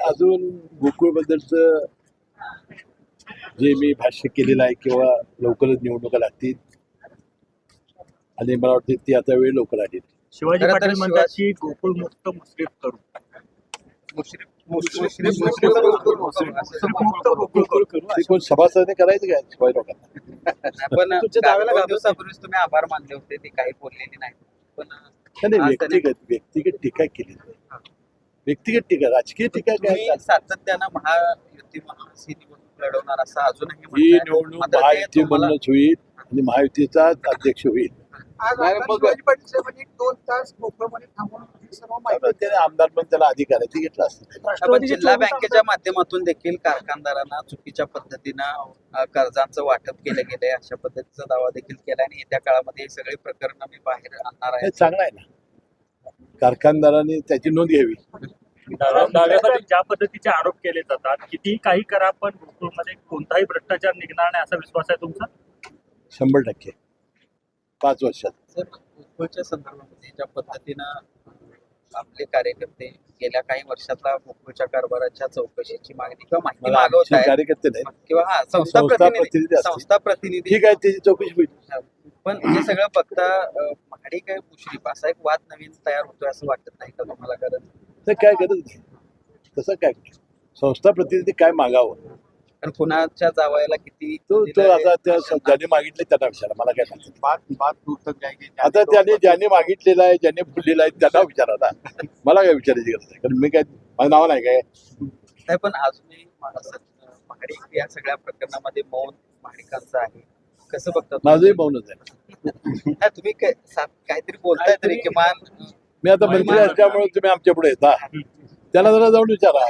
अजून गोकुळबद्दलचं जे मी भाष्य केलेलं आहे किंवा लवकरच निवडणुका लागतील आणि मला वाटतं ती आता वेळ लवकर आली. शिवाजी खरं तर पाटील म्हणतात की गोकुळ मुक्त मुश्रीफ करू. ते कोण सभासदाने करायचं काय शिवाय लोकांना? पण दोन दिवसापूर्वीच तुम्ही आभार मानले होते, ते काही बोललेली नाही. पण नाही, व्यक्तिगत टीका केली. व्यक्तिगत टीका, राजकीय टीका काय? तुम्ही सातत्यानं महायुती म्हणून ही निवडणूक लढवणार असं अजूनही ही म्हणताय. निवडणूक मात्र ते महायुती तुम्हाला- म्हणूनच होईल आणि महायुतीचा अध्यक्ष होईल. शिवाजी पाटील साहेबांनी 2 तास कोकणामध्ये थांबून सर्व माहिती त्याने आमदार पण त्याला अधिकार आहे, ते घेतला असतं. आपण जिल्हा बँकेच्या माध्यमातून देखील कारखानदारांना चुकीच्या पद्धतीनं कर्जांचं वाटप केलं गेलंय अशा पद्धतीचा दावा देखील केला आणि येत्या काळामध्ये हे सगळी प्रकरणं मी बाहेर आणणार हे आहे. चांगलं आहे ना, कारखानदारांनी त्याची नोंद घ्यावी. दाव्यासाठी ज्या पद्धतीचे आरोप केले जातात, कितीही काही करा पण गोकुळमध्ये कोणताही भ्रष्टाचार निघणार नाही असा विश्वास आहे तुमचा? 100% 5 वर्षात. सर, गोकुळच्या संदर्भामध्ये ज्या पद्धतीनं आपले कार्यकर्ते गेल्या काही वर्षातला गोकुळच्या कारभाराच्या चौकशीची मागणी किंवा माहिती मला मागवत आमचे आहे कार्यकर्ते नाही, किंवा संस्था संस्था प्रतिनिधी प्रतिनिधी असतील. संस्था प्रतिनिधी ठीक आहे, त्याची चौकशी होईल. पण हे सगळं बघता महाडी काय मुश्रीफ असा एक वाद नवीन तयार होतोय असं वाटत नाही का तुम्हाला? गरज तर काय गरज नाही, तसं काय संस्था प्रतिनिधी काय मागावं कारण कुणाच्या जावयाला किती तो दिलंय? आता त्या ज्याने मागितले त्यांना विचारा, मला काय सांगतो. बात दूर तक जाएगी. आता ज्याने मागितलेलं आहे, ज्याने बोललेलं आहे त्यांना विचारा ना, मला काय विचारायची गरज नाही, कारण मी काय माझं नाव नाही काय. नाही, पण अजूनही महाडी या सगळ्या प्रकरणामध्ये मौन महाडिकांचं आहे. कसं बघता तुम्ही? माझंही मौनच आहे. नाही, तुम्ही काहीतरी बोलताय तरी किमान मी आता मंत्री असल्यामुळे तुम्ही आमच्या पुढे येता, त्याला जरा जाऊन विचारा.